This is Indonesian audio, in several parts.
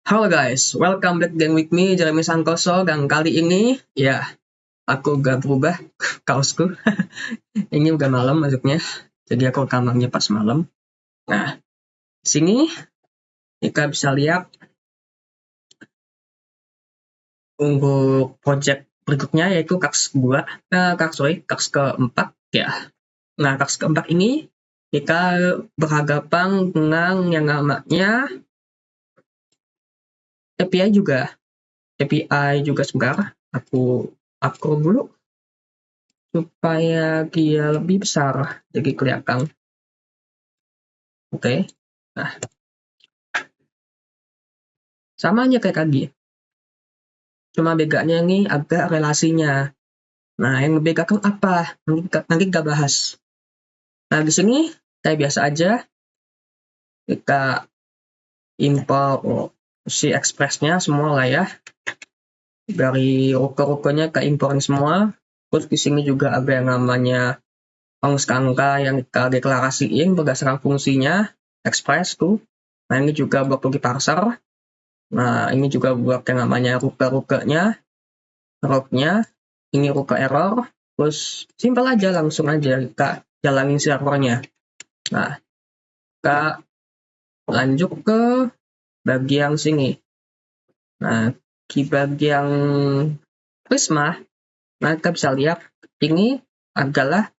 Halo guys, welcome back again with me, Jeremy Santoso. Dan kali ini, ya, aku gak berubah kaosku. Ini udah malam masuknya, jadi aku rekamannya pas malam. Nah, sini kita bisa lihat untuk project berikutnya, yaitu KAKS 2, KAKS keempat, ya. Nah, KAKS keempat ini, kita berhadapan dengan yang namanya API juga sebentar. Aku upload dulu supaya dia lebih besar jadi kelihatan. Oke. Nah, sama aja kayak tadi, cuma bedanya ini agak relasinya. Nah, yang membedakan apa? Nanti kita bahas. Nah, di sini kayak biasa aja kita import si express-nya semua lah ya, dari ruko-rukonya ke imporin semua. Terus di sini juga ada yang namanya function angka yang kita deklarasiin berdasarkan fungsinya express tuh. Nah, ini juga buat di parser. Nah, ini juga buat yang namanya ruka-rukanya, row-nya, ini ruka error, terus simpel aja, langsung aja kita jalanin servernya. Nah, kita lanjut ke bagian sini. Nah, di bagian Prisma, nah kita bisa lihat ini adalah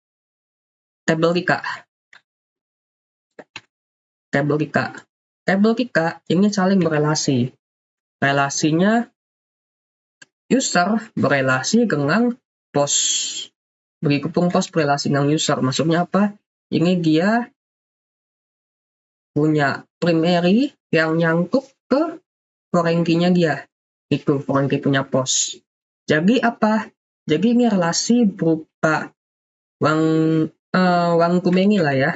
tabel kita. Tabel kita ini saling berelasi. Relasinya user berelasi dengan post. Begitupun post berelasi dengan user. Maksudnya apa? Ini dia punya primary yang nyangkut ke foreign key-nya dia. Itu foreign key punya post. Jadi apa? Jadi ini relasi berupa wang kumengi lah ya.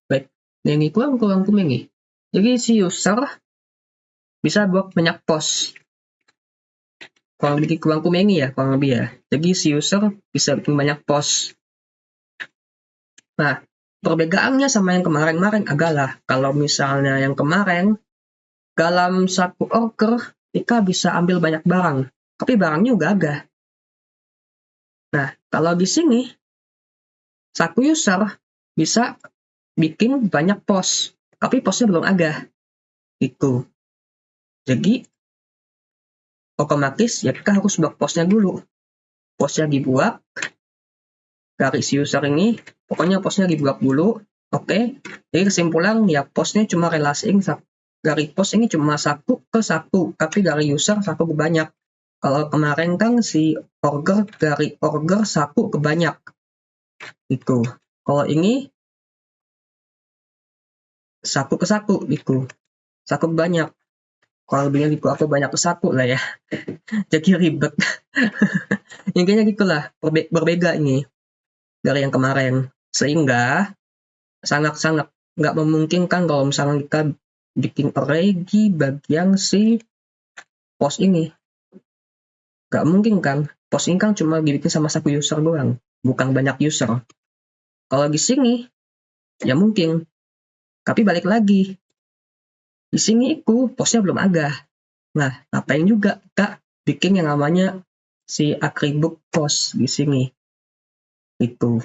Baik. Ini kurang kumengi. Jadi si user bisa buat banyak post. Kurang lebih kurang kumengi ya, kurang lebih ya. Jadi si user bisa bikin banyak post. Nah, perbedaannya sama yang kemarin-kemarin adalah kalau misalnya yang kemarin dalam satu order kita bisa ambil banyak barang, tapi barangnya udah ada. Nah, kalau di sini satu user bisa bikin banyak post, tapi postnya belum ada. Itu. Jadi otomatis ya kita harus buat postnya dulu. Postnya dibuat dari si user ini, pokoknya postnya dibuat dulu. Oke. Jadi kesimpulan ya postnya cuma relasiin dari post ini cuma satu ke satu, tapi dari user satu ke banyak. Kalau kemarin kan si order dari order satu ke banyak. Itu. Kalau ini satu ke satu itu. Satu ke banyak. Kalau lebihnya gitu aku banyak ke satu lah ya. Jadi ribet. Intinya gitulah, berbeda ini dari yang kemarin. Sehingga sangat-sangat nggak memungkinkan kalau misalnya kita bikin array di bagian si post ini. Nggak mungkin kan, post ini kan cuma dibikin sama satu user doang, bukan banyak user. Kalau di sini, ya mungkin. Tapi balik lagi, di sini itu postnya belum ada. Nah, ngapain juga kita bikin yang namanya si atribut post di sini. Itu.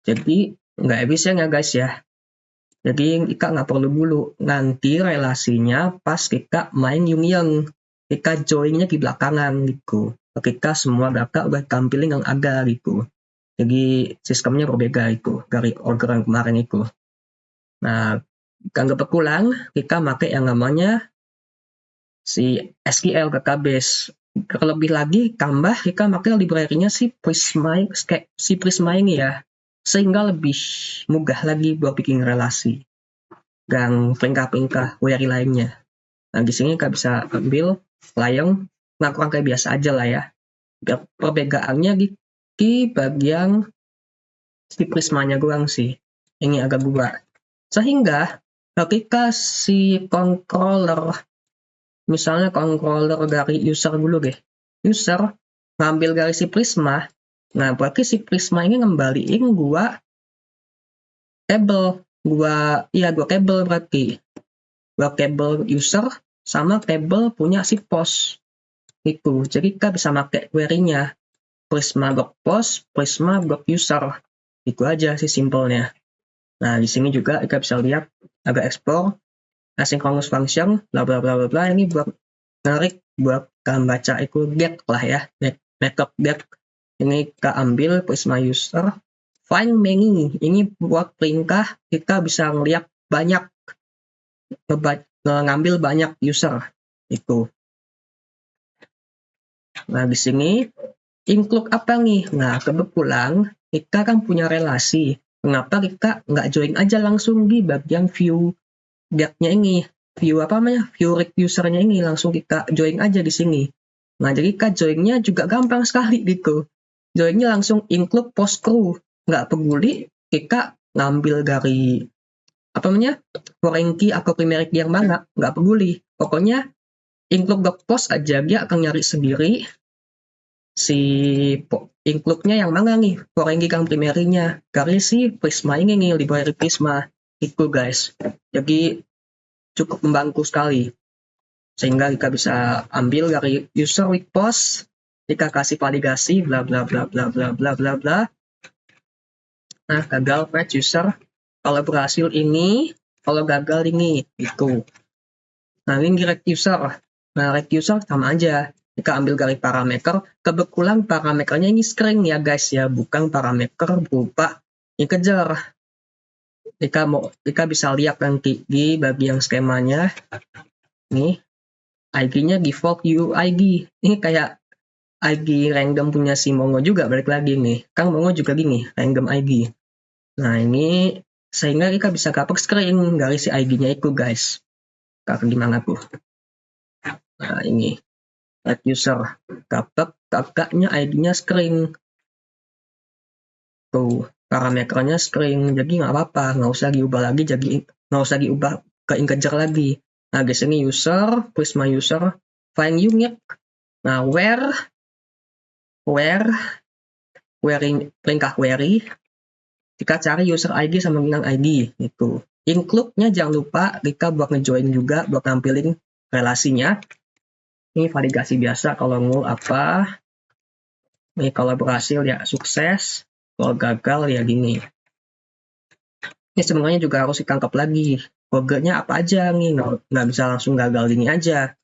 Jadi, nggak efisien ya guys ya. Jadi kita nggak perlu dulu, nanti relasinya pas kita main union, kita joinnya di belakangan gitu. Kita semua data udah tampilin yang ada gitu. Jadi sistemnya berbeda itu dari order yang kemarin itu. Nah, kan kebetulan kita pakai yang namanya si SQL database. Terlebih lagi tambah kita pakai library-nya si Prisma ini ya. Sehingga lebih mudah lagi buat bikin relasi dan perintah-perintah query lainnya. Nah, di sini kita bisa ambil layang, kurang kayak biasa aja lah ya. Perbedaannya di bagian si Prismanya doang sih. Ini agak berubah. Sehingga ketika si controller, misalnya controller dari user dulu deh. User ngambil dari si Prisma. Nah, berarti si Prisma ini ngembaliin gua table. Gua table berarti. Gua table user sama table punya si post itu. Jadi kita bisa pakai query-nya Prisma block post, Prisma block user. Itu aja sih simpelnya. Nah, di sini juga kita bisa lihat agak ekspor asynchronous function bla bla bla bla bla. Ini buat menarik buat kalian baca itu get lah ya. Makeup get. Ini kita ambil Prisma user. Find many. Ini buat perintah kita bisa ngelihat banyak, ngambil banyak user itu. Nah, di sini include apa nih? Nah, kebetulan kita kan punya relasi. Kenapa kita nggak join aja langsung di bagian view get-nya ini? View apa namanya? View read user-nya ini langsung kita join aja di sini. Nah, jadi kita join-nya juga gampang sekali gitu. Join-nya langsung include post crew. Nggak peduli kita ngambil dari apa namanya? Foreign key atau primary key yang mana, nggak peduli. Pokoknya include dot post aja, dia akan nyari sendiri si include-nya yang mana nih, foreign key yang primary-nya dari si Prisma ini nih, library Prisma itu guys. Jadi cukup membantu sekali, sehingga kita bisa ambil dari user with post, kita kasih validasi bla bla bla bla bla bla bla bla. Nah, gagal fetch user, kalau berhasil ini, kalau gagal ini itu. Nah, ini direct user. Nah, direct user sama aja, kita ambil dari parameter. Kebetulan parameternya ini string ya guys ya, bukan parameter berupa integer. Kita bisa lihat nanti di bagian skemanya. Nih, ID-nya default UID. Ini kayak ID random punya si Mongo juga, balik lagi nih. Kan Mongo juga gini, random ID. Nah, ini sehingga kita bisa dapat string dari si ID-nya itu guys. Gimana tuh? Nah, ini add user, dapat kakaknya ID-nya string. Tuh, parameternya string, jadi nggak apa-apa, nggak usah diubah lagi, jadi nggak usah diubah ke integer lagi. Nah, di sini user, Prisma user, find unique. Nah, where perintah query, kita cari user ID sama dengan ID, itu. Include-nya jangan lupa, kita buat ngejoin juga, buat nampilin relasinya. Ini validasi biasa, kalau null apa, ini kalau berhasil ya sukses, kalau gagal ya gini. Ini sebenarnya juga harus ditangkap lagi, kodenya apa aja nih, nggak bisa langsung gagal gini aja.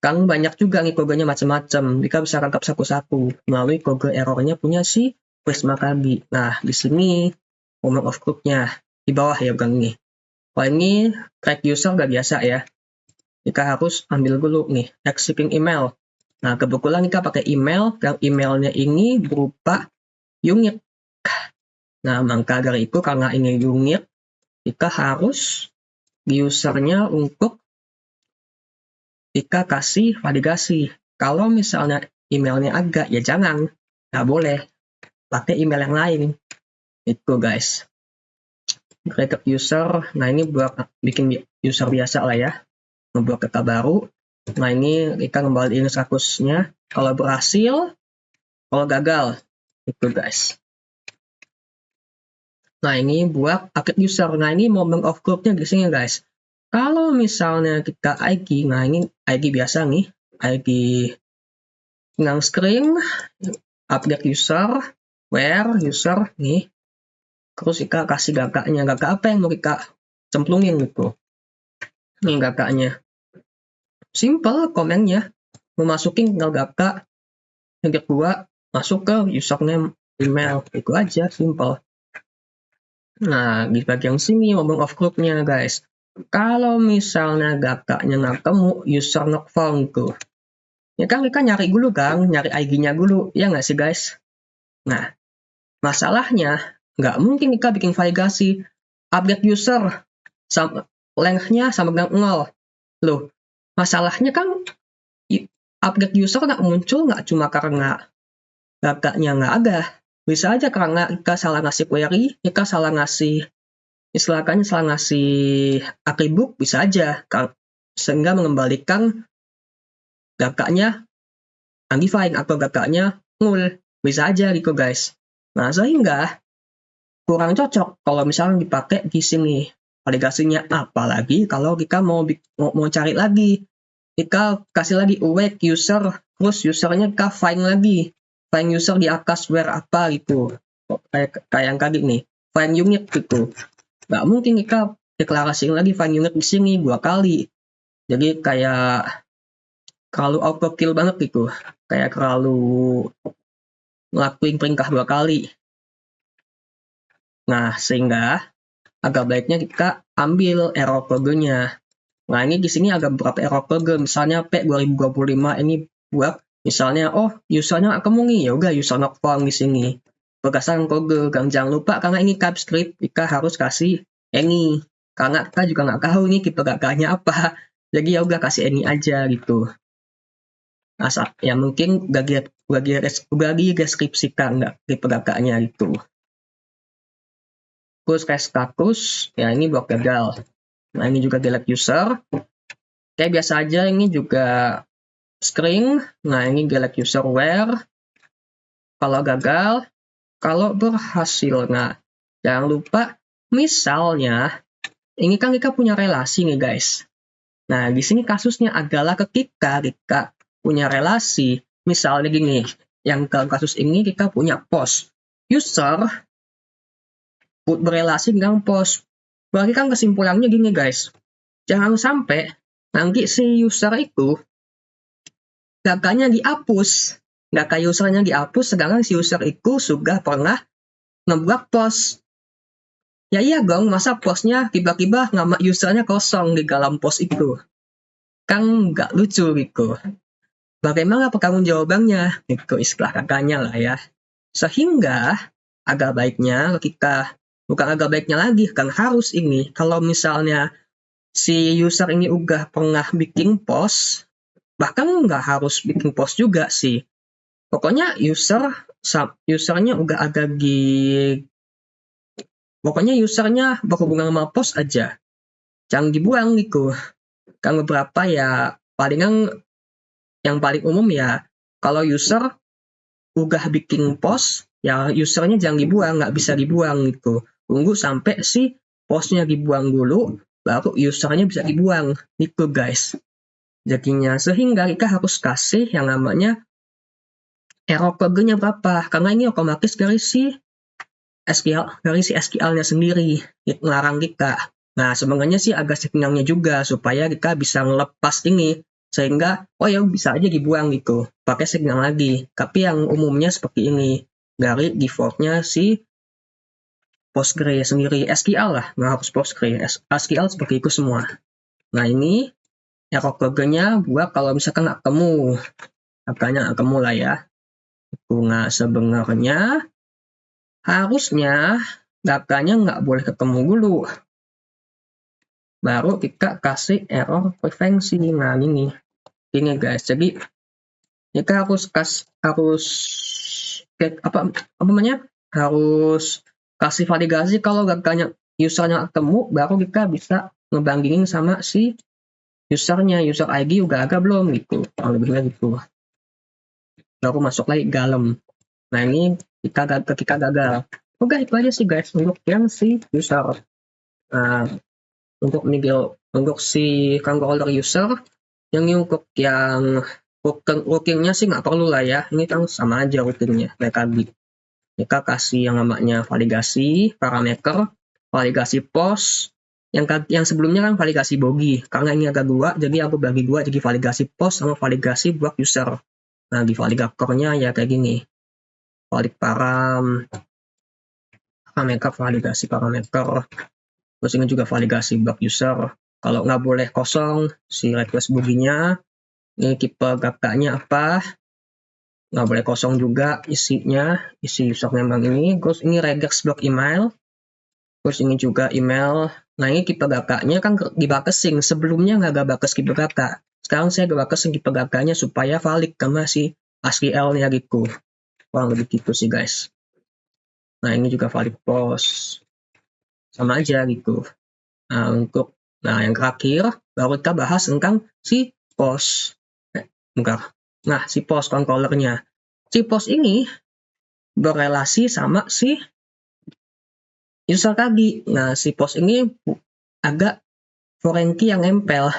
Kan banyak juga nih kodenya macam-macam, kita bisa tangkap satu-satu melalui kode errornya punya si Prisma tadi. Nah, di sini moment of truth-nya di bawah ya, bukan ini. Kalau ini track user nggak biasa ya, kita harus ambil dulu nih executing email. Nah, kebetulan kita pakai email, yang emailnya ini berupa unique. Nah, maka dari itu karena ini unique, kita harus di usernya untuk kita kasih validasi. Kalau misalnya emailnya agak, ya jangan, nggak boleh pakai email yang lain. Itu guys. Create user, nah ini buat bikin user biasa lah ya, membuat data baru. Nah, ini kita kembaliin statusnya, kalau berhasil, kalau gagal, itu guys. Nah, ini buat update user. Nah, ini moment of truth-nya di sini guys. Kalau misalnya kita ID, nah ini ID biasa nih, ID dengan string, update user, where user nih, terus kita kasih gagaknya, gagak apa yang mau kita cemplungin gitu. Ini gagaknya. Simple komennya, memasukin tinggal gagak, yang kedua masuk ke username email, itu aja, simple. Nah, di bagian sini moment of truth-nya guys. Kalau misalnya gagaknya nggak ketemu, user not found tuh. Ya kan kita nyari dulu kan, nyari ID-nya dulu, ya nggak sih guys? Nah, masalahnya nggak mungkin kita bikin validasi update user sama length-nya sama dengan 0. Loh, masalahnya kan update user nggak muncul nggak cuma karena gagaknya nggak ada. Bisa aja karena kita salah ngasih query, kita salah ngasih istilahnya salah ngasih atribut, bisa aja sehingga mengembalikan gagaknya undefined atau gagaknya null, bisa aja gitu guys. Nah, sehingga kurang cocok kalau misalnya dipakai di sini validasinya, apalagi kalau kita mau cari lagi kita kasih lagi awake user, terus usernya kita find lagi, find user di akas where apa gitu, kayak yang tadi nih, find unit gitu. Nggak mungkin kita deklarasiin lagi find unit di sini 2 kali. Jadi kayak terlalu overkill banget gitu. Kayak terlalu ngelakuin perintah 2 kali. Nah, sehingga agak baiknya kita ambil error code-nya. Nah, ini di sini ada beberapa error code, misalnya P2025 ini buat misalnya usernya nggak ketemu nih, ya udah user not found di sini. Berdasarkan kode, dan jangan lupa karena ini TypeScript, kita harus kasih any. Karena kita juga nggak tahu nih tipe gagalnya apa. Jadi ya udah kasih any aja gitu. Asal ya mungkin bagi deskripsikan nggak tipe gagalnya gitu. Terus kayak status, ya ini blok gagal. Nah, ini juga delete user. Kayak biasa aja, ini juga string. Nah, ini delete user where. Kalau gagal, kalau berhasil. Nah, jangan lupa, misalnya, ini kan kita punya relasi nih guys. Nah, di sini kasusnya adalah ketika kita punya relasi. Misalnya gini, yang kasus ini kita punya post. User berelasi dengan post. Berarti kan kesimpulannya gini guys, jangan sampai nanti si user itu datanya dihapus, data usernya dihapus, sedangkan si user itu sudah pernah ngebuat post. Ya iya dong, masa postnya tiba-tiba nama usernya kosong di dalam post itu, kan nggak lucu gitu. Bagaimana pertanggungjawabannya? Itu istilah kakaknya lah ya. Sehingga agak baiknya kita, bukan agak baiknya lagi, kan harus ini, kalau misalnya si user ini udah pernah bikin post, bahkan nggak harus bikin post juga sih. Pokoknya usernya udah ada pokoknya usernya berhubungan sama post aja. Jangan dibuang gitu. Kan beberapa ya, palingan yang paling umum ya, kalau user udah bikin post, ya usernya jangan dibuang, nggak bisa dibuang gitu. Tunggu sampai si postnya dibuang dulu, baru usernya bisa dibuang gitu guys. Jadinya sehingga kita harus kasih yang namanya error code-nya berapa, karena ini otomatis dari si SQL-nya sendiri ngelarang kita. Nah, sebenarnya sih agak signalnya juga supaya kita bisa ngelepas ini, sehingga ya bisa aja dibuang gitu, pakai signal lagi. Tapi yang umumnya seperti ini, dari defaultnya si Postgre sendiri, SQL lah, nggak harus Postgre, SQL seperti itu semua. Nah, ini error code-nya buat kalau misalkan nggak ketemu, angkanya nggak ketemu lah ya. Nah, sebenarnya harusnya datanya nggak boleh ketemu dulu. Baru kita kasih error prevensi. Nah, ini guys. Jadi kita harus harus kasih validasi kalau datanya usernya ketemu, baru kita bisa ngebandingin sama si usernya, user ID udah agak belum gitu. Kalau lebih gitu. Baru masuk lagi dalam. Nah, ini kita gagal. Udah itu aja sih guys untuk yang si user. Nah, untuk si controller user, yang untuk yang workingnya sih nggak perlu lah ya. Ini kan sama aja workingnya kayak tadi. Kita kasih yang namanya validasi parameter, validasi post. Yang sebelumnya kan validasi bogey. Karena ini agak dua, jadi aku bagi dua jadi validasi post sama validasi buat user. Nah, di validatornya ya kayak gini. Valid parameter, validasi parameter. Terus ini juga validasi bug user. Kalau nggak boleh kosong si request bogey-nya. Ini tipe gakanya apa? Nggak boleh kosong juga isinya, isi username ini. Terus ini regex block email. Terus ini juga email. Nah, ini tipe gakanya kan dibatasin. Sebelumnya nggak ada batas tipe gaka. Sekarang saya batasin tipe gakanya supaya valid sama si SQL-nya gitu. Kurang lebih gitu sih guys. Nah, ini juga valid post. Sama aja gitu. Nah, yang terakhir baru kita bahas tentang si post. Nah, si post controllernya. Si post ini berrelasi sama si user tadi. Nah, si post ini agak foreign key yang nempel.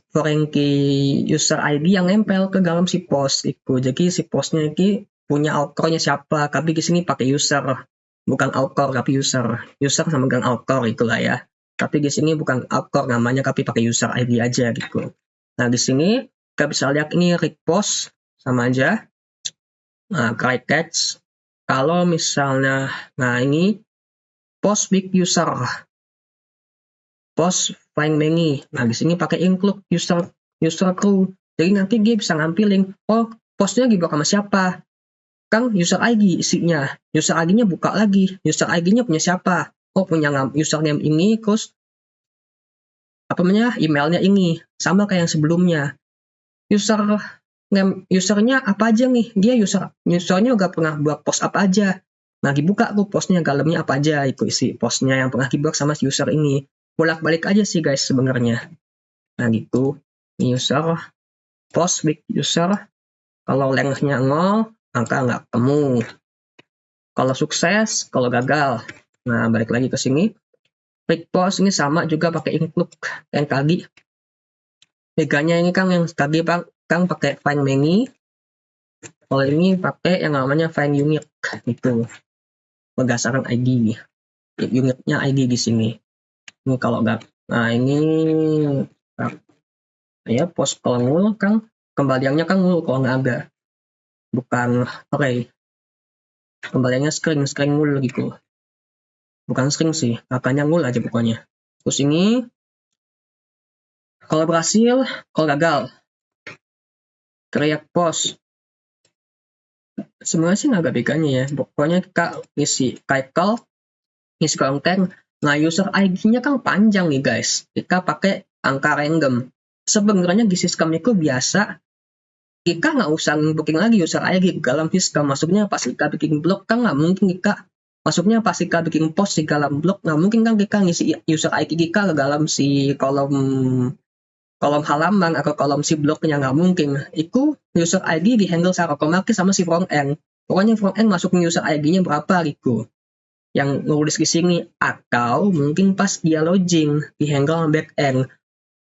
foreign key user ID yang nempel ke dalam si post itu. Jadi si postnya ini punya author-nya siapa, tapi di sini pakai user, bukan author tapi user. User sama dengan author itulah ya. Tapi di sini bukan author namanya, tapi pakai user ID aja gitu. Nah di sini kita bisa lihat ini repost sama aja. Nah try catch. Kalau misalnya, nah ini post big user, post find many. Nah di sini pakai include user crew. Jadi nanti dia bisa ngampilin, oh postnya dibuka sama siapa, kan user ID isinya, user ID-nya buka lagi, user ID-nya punya siapa, oh punya username ini, terus apa namanya emailnya ini sama kayak yang sebelumnya. Usernya apa aja nih, dia usernya udah pernah buat post apa aja. Nah dibuka tuh postnya, dalamnya apa aja itu isi postnya yang pernah dibuat sama si user ini. Bolak-balik aja sih guys sebenarnya. Nah gitu, user post big user, kalau lengthnya 0 angka nggak ketemu, kalau sukses, kalau gagal. Nah balik lagi ke sini, big post ini sama juga pakai include yang tadi. Bedanya ini kan yang tadi kan pakai find many, kalau ini pakai yang namanya find unique itu berdasarkan ID, unitnya ID di sini. Ini kalau nggak, nah ini ya post kalau nul kan kembaliannya kan nul kalau nggak ada, bukan array, kembaliannya string nul gitu, bukan string sih, angkanya nul aja pokoknya. Terus ini kalau berhasil, kalau gagal, create post. Sebenarnya sih nggak ada bedanya ya, pokoknya kita isi title, isi konten. Nah user ID-nya kan panjang nih guys, kita pakai angka random. Sebenarnya di sistem itu biasa kita nggak usah booking lagi user ID ke dalam sistem. Maksudnya pas kita bikin blog kan nggak mungkin kita, maksudnya pas kita bikin post di dalam blog nggak mungkin kan kita ngisi user ID kita ke dalam si kolom halaman atau kolom si blognya, nggak mungkin. Itu user ID dihandle secara otomatis sama si front end. Pokoknya front end masukin user ID-nya berapa gitu, yang nulis di sini, atau mungkin pas dia login dihandle sama back end.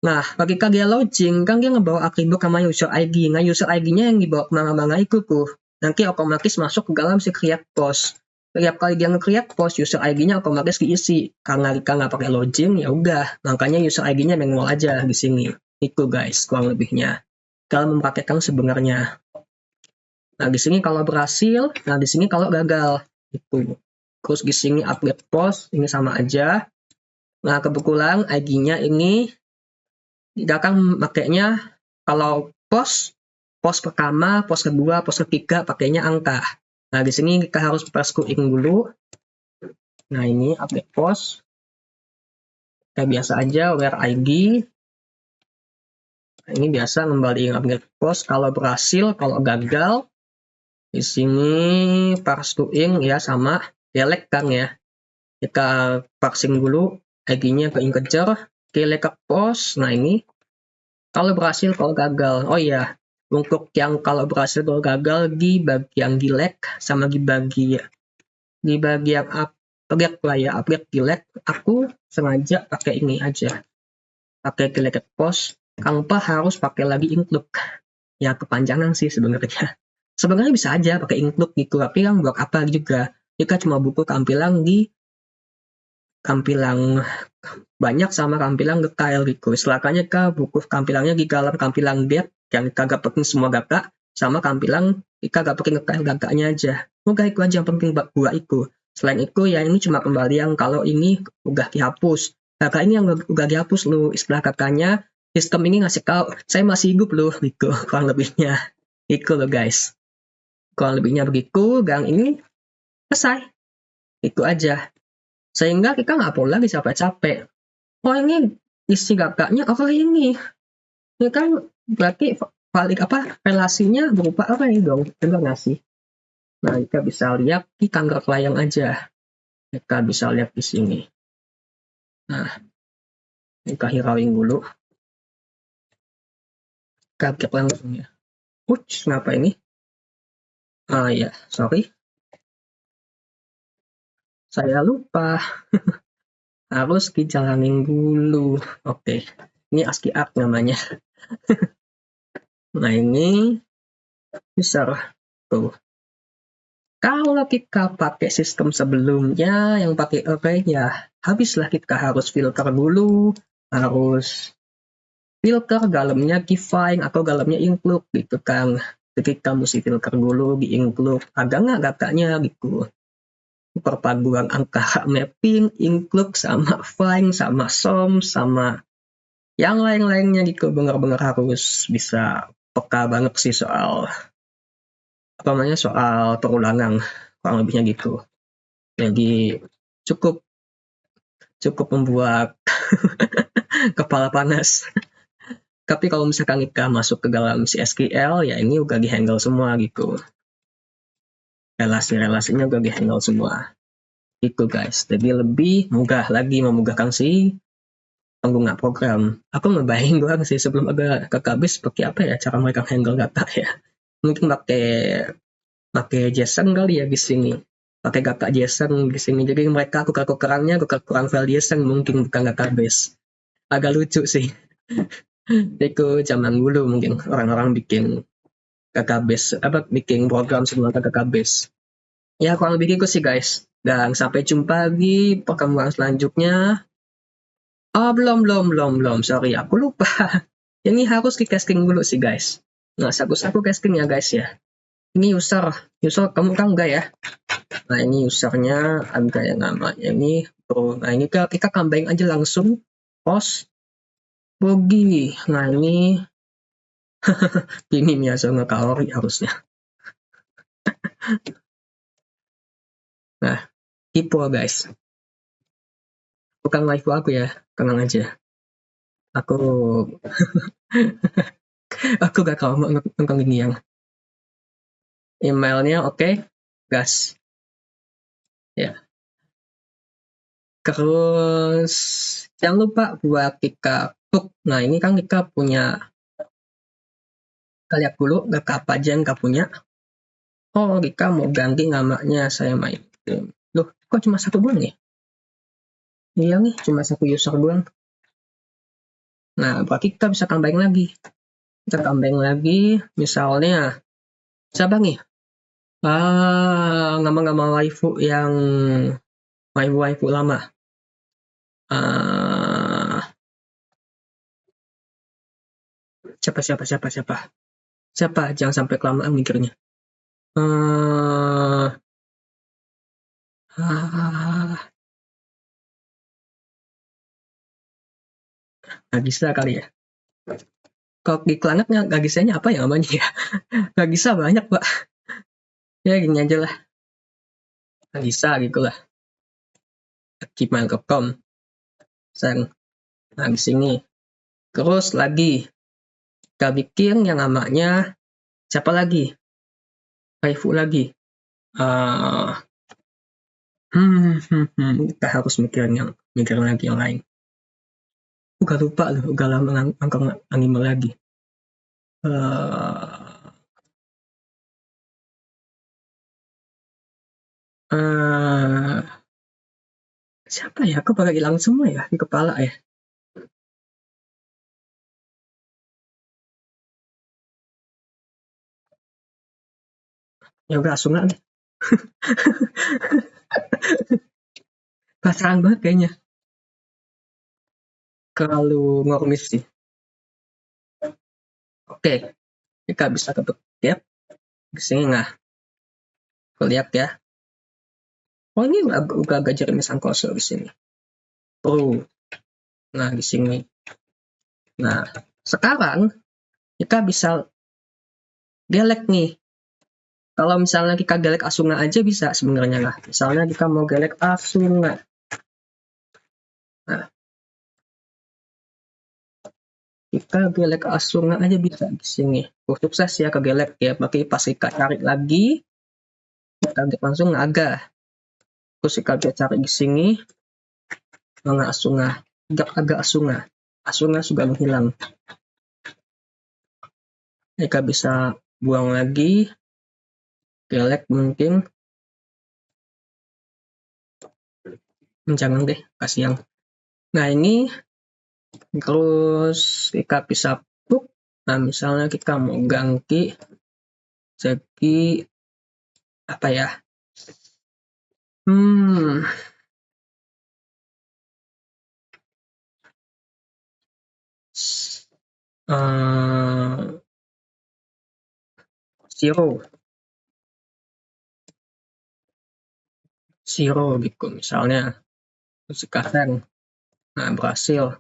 Nah, ketika dia login, kan dia ngebawa atribut sama user ID. Nah, user ID-nya yang dibawa kemana-mana itu tuh. Nanti otomatis masuk ke dalam si create post. Setiap kali dia nge-create post, user ID-nya otomatis diisi. Karena kita nggak pakai login, ya udah. Makanya user ID-nya manual aja di sini. Itu guys, kurang lebihnya. Kalau mempraktekkan sebenarnya. Nah, di sini kalau berhasil, nah di sini kalau gagal. Itu. Terus di sini update post, ini sama aja. Nah, kebetulan ID-nya ini kita akan makainya kalau post pertama, post kedua, post ketiga pakainya angka. Nah di sini kita harus press in dulu. Nah ini update post, kayak biasa aja where ID. Nah, ini biasa kembali update post. Kalau berhasil, kalau gagal, di sini parse in ya sama delete kan ya. Kita parsing dulu ID-nya ke integer, delete post. Nah ini kalau berhasil, kalau gagal. Oh iya, untuk yang kalau berhasil, kalau gagal di bagian delete sama di bagian upgrade lah ya, upgrade delete, aku sengaja pakai ini aja, pakai delete post, tanpa harus pakai lagi include. Ya kepanjangan sih sebenarnya. Sebenarnya bisa aja pakai include gitu, tapi yang buat apa juga? Jika cuma buku tampilan banyak sama tampilan detail gitu. Silakannya ke buku tampilannya di dalam tampilan depth yang kagak penting semua data, sama tampilan kagak penting detail datanya aja. Udah itu aja yang penting buat gua itu. Selain itu ya ini cuma kembalian kalau ini udah dihapus. Kakak ini yang udah dihapus lu, istilah kakaknya sistem ini ngasih tahu saya masih hidup loh gitu, kurang lebihnya. Itu loh guys. Kurang lebihnya begitu, gang ini selesai. Itu aja. Sehingga kita nggak perlu lagi capek-capek. Oh ini isi kakaknya, oh ini kan berarti valid relasinya berupa apa ini dong, benar nggak sih? Nah kita bisa lihat di tanggal layang aja, kita bisa lihat di sini. Nah kita hirauin dulu, kaget langsung ya. Kenapa ini? Ah ya, sorry, saya lupa. Harus dijalanin dulu. Oke. Ini ASCII Arc namanya. Nah ini besar tuh. Kalau kita pakai sistem sebelumnya yang pakai array ya habislah kita harus filter dulu, harus filter dalamnya define atau dalamnya include gitu kan. Jadi kita mesti filter dulu di include, ada nggak datanya gitu. Perpaduan antara mapping, include sama find, sama sum, sama yang lain-lainnya gitu. Benar-benar harus bisa peka banget sih soal apa namanya, soal perulangan, kurang lebihnya gitu. Jadi cukup membuat kepala panas. Tapi kalau misalkan kita masuk ke dalam si SQL, ya ini udah di-handle semua gitu. Relasi-relasinya udah di-handle semua. Gitu guys. Jadi lebih mudah lagi memudahkan si pengguna program. Aku ngebayang doang sih sebelum ada KKB seperti apa ya cara mereka handle data ya. Mungkin pakai JSON kali ya di sini. Pakai data JSON di sini. Jadi mereka tuker-tukerannya tuker-tukeran file JSON mungkin bukan database. Agak lucu sih. Itu zaman dulu mungkin orang-orang bikin database, bikin program sebelum ada database. Ya kurang lebih gitu sih guys. Dan sampai jumpa di perkembangan selanjutnya. Oh belum, sorry aku lupa. Ini harus di casting dulu sih guys. Nah aku casting ya guys ya. Ini user kamu kan enggak ya? Nah ini usernya ada yang namanya ini bro. Nah ini kita combine aja langsung post Bogi. Nah ini ini biasa nge-kalori harusnya. Nah tipe guys. Bukan live aku ya, tenang aja. Aku aku gak kalau nonton ini yang emailnya oke, gas. Ya. Terus jangan lupa buat kita book. Nah ini kan kita punya, kita lihat dulu data apa aja yang kita punya. Oh kita mau ganti namanya, saya main game. Loh kok cuma satu doang nih? Iya nih cuma satu user doang. Nah berarti kita bisa tambahin lagi. Kita tambahin lagi misalnya siapa nih? Nama-nama waifu yang waifu lama. Siapa? Jangan sampai kelamaan mikirnya. Nagisa kali ya. Kalau di Klanetnya Nagisanya apa ya namanya ya? Nagisa banyak pak. Ya gini aja lah. Nagisa gitu lah. Gmail.com. Nah di sini. Terus lagi kita bikin yang namanya siapa lagi? Waifu lagi. Kita harus mikirin lagi yang lain. Udah lupa loh, udah lama nonton anime lagi. Siapa ya? Aku pada hilang semua ya di kepala ya. Ya udah Asuna deh. Pasaran banget kayaknya. Kalau ngormis sih. Oke, kita bisa ketuk tab di sini. Nah, lihat ya. Oh ini udah gajar misalkan kosong di sini. Oh, nah di sini. Nah, sekarang kita bisa delete nih. Kalau misalnya kita delete Asuna aja bisa sebenarnya lah. Misalnya kita mau delete Asuna. Nah, kita delete Asuna aja bisa di sini. Sukses ya ke delete ya. Pakai pas kita cari lagi, kita langsung agak. Terus kita cari di sini. Mana Asuna? Agak Asuna. Asuna sudah menghilang. Kita bisa buang lagi. Delete mungkin. Jangan deh, kasih yang. Nah ini Terus kita bisa book. Nah, misalnya kita mau ganti jadi apa ya? Zero gitu misalnya. Terus sekarang, nah berhasil.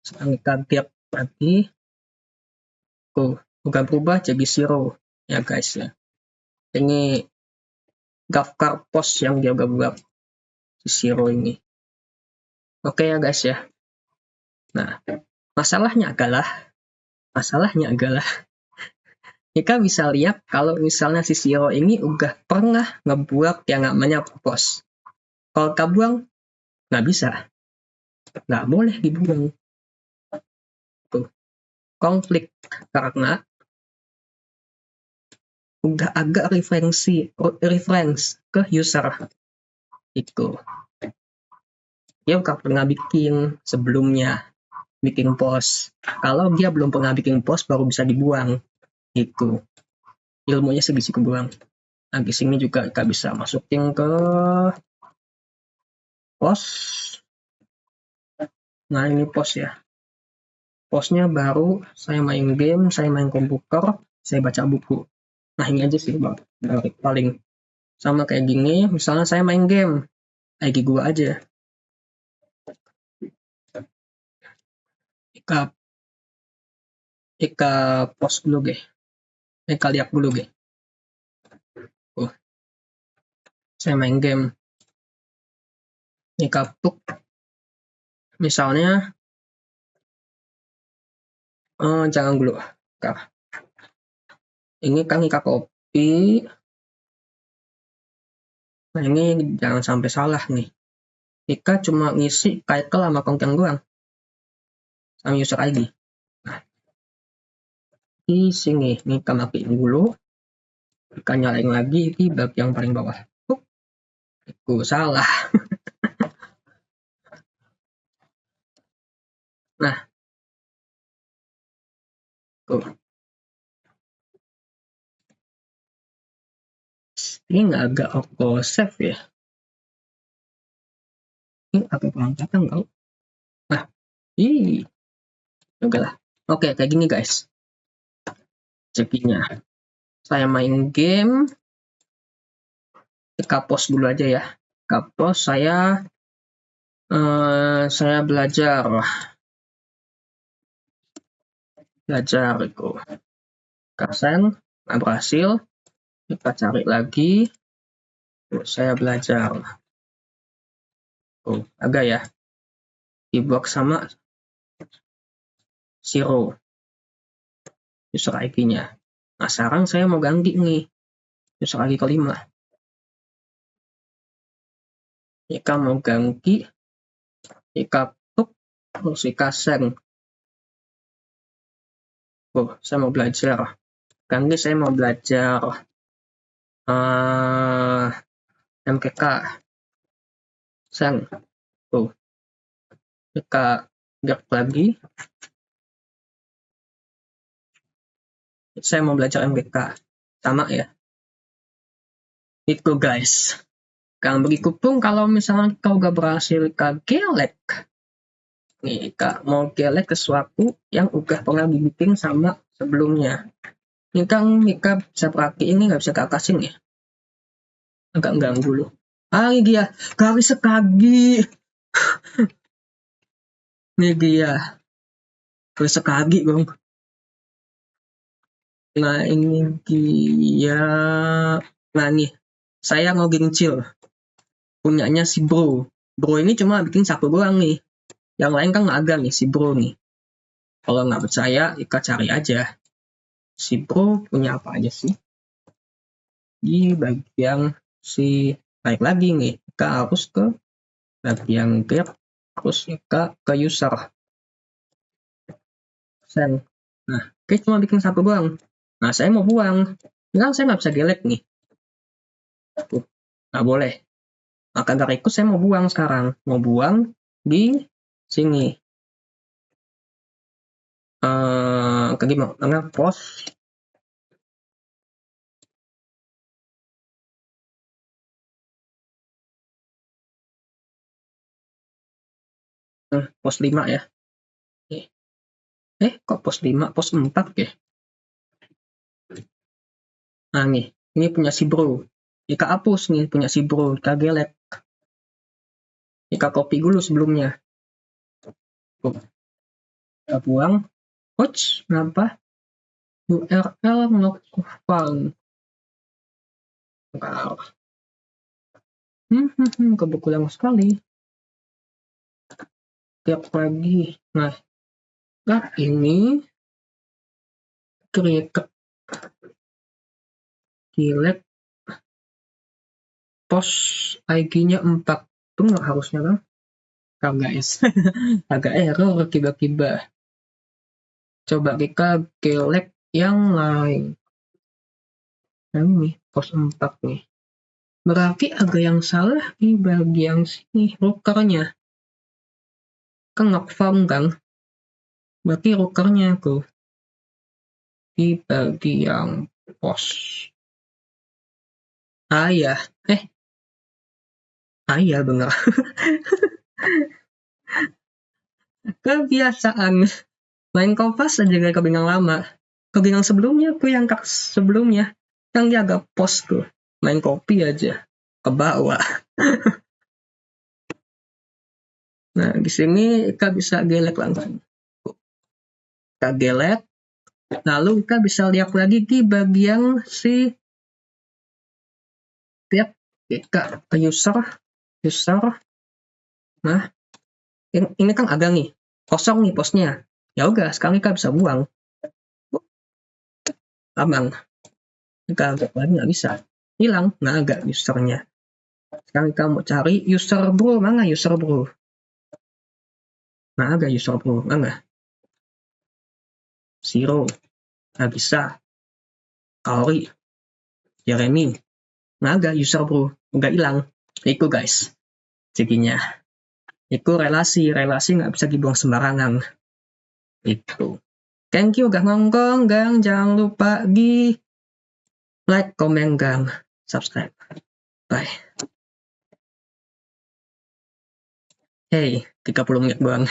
Sekarang kita lihat lagi, udah berubah jadi zero ya guys ya. Ini daftar post yang dia buat si zero ini. Oke ya guys ya. Nah, masalahnya adalah kita bisa lihat kalau misalnya si zero ini udah pernah ngebuat yang namanya post. Kalau kita buang, nggak bisa. Nggak boleh dibuang. Tuh. Konflik karena udah agak reference ke user itu. Dia udah pernah bikin sebelumnya, bikin post. Kalau dia belum pernah bikin post baru bisa dibuang. Itu ilmunya segisi kebuang. Nah, di sini juga kita bisa masukin ke post. Nah, ini post ya. Postnya baru saya main game, saya main komputer, saya baca buku. Nah, ini aja sih bang, paling sama kayak gini. Misalnya saya main game, IG gua aja. Ika post dulu deh. Ika lihat dulu deh. Saya main game. Ika book. Misalnya, jangan dulu. Ini kan Ika copy. Nah, ini jangan sampai salah nih. Ika cuma ngisi title sama konten doang. Sama user ID. Nah, di sini, ini Ika matiin dulu. Ika nyalain lagi di bagian paling bawah. Itu salah. Nah, tuh. Ini nggak agak auto save ya. Ini agak pengangkatan tau. Nah, oke lah. Oke, kayak gini guys. Cekinya. Saya main game. Kita post dulu aja ya. Kita post saya belajar itu. Kasen, nah berhasil. Kita cari lagi. Saya belajar. Agak ya. Diblok sama zero. User ID-nya. Nah, sekarang saya mau ganti nih. User ID kelima. Jika mau ganti, jika terus jika send. Saya mau belajar. Ganti saya mau belajar MKK. Send. Kita lihat lagi. Saya mau belajar MKK. Sama ya. Itu guys. Kang berikut pun kalau misalnya kau gak berhasil gelek. Nih, Kak, mau gelek sesuatu yang udah pernah dibikin sama sebelumnya. Ini kan Mika bisa perhatiin ini nggak bisa kakasin ya. Agak ganggu loh. Ini dia. Garis sekagi. Ini dia. Garis sekagi bang. Nah ini dia. Nah nih. Saya ngoging chill. Punyanya si bro. Bro ini cuma bikin satu doang nih. Yang lain kan nggak ada nih si bro nih. Kalau nggak percaya, Ika cari aja. Si bro punya apa aja sih? Di bagian si naik lagi nih. Ika harus ke bagian get. Terus Ika ke user. Send. Nah, oke cuma bikin satu doang. Nah, saya mau buang. Bilang saya nggak bisa gelek nih. Nggak boleh. Maka dari itu saya mau buang sekarang. Mau buang di sini. Kayak gimana pos pos 5 ya. Kok pos 5, pos 4 ya. Nah nih, ini punya si bro. Ika hapus nih punya si bro, Ika gelek. Ika copy dulu sebelumnya. Ika buang. Ouch, kenapa? URL not found. Kebetulan sekali. Tiap pagi. Nah ini create select post IG-nya 4. Itu nggak harusnya kan? Guys. Agak error tiba-tiba. Coba kita select yang lain. Nah ini post 4 nih. Berarti ada yang salah di bagian sini rookernya. Kan nggak found kan? Berarti rookernya tuh di bagian post. Iya. Iya bener. Kebiasaan. Main Kompas aja gak kebingung lama. Kebingung sebelumnya tuh yang sebelumnya. Yang dia agak post tuh. Main kopi aja. Ke bawah. Nah, di sini kita bisa gelek langsung. Kita gelek. Lalu kita bisa lihat lagi di bagian si lihat kita ke user. Nah, ini kan ada nih. Kosong nih postnya. Ya udah, sekarang kita bisa buang. Aman. Kita agak lagi nggak bisa. Hilang, nggak ada usernya. Sekarang kita mau cari user bro. Mana user bro? Nggak ada user bro. Mana? Zero. Nggak bisa. Kaori. Jeremy. Nggak ada user bro. Udah hilang. Itu guys. Jadinya. Itu relasi nggak bisa dibuang sembarangan. Itu. Thank you gang ngongkong gang. Jangan lupa di like, komen, gang, subscribe. Bye. Hey, 30 menit doang.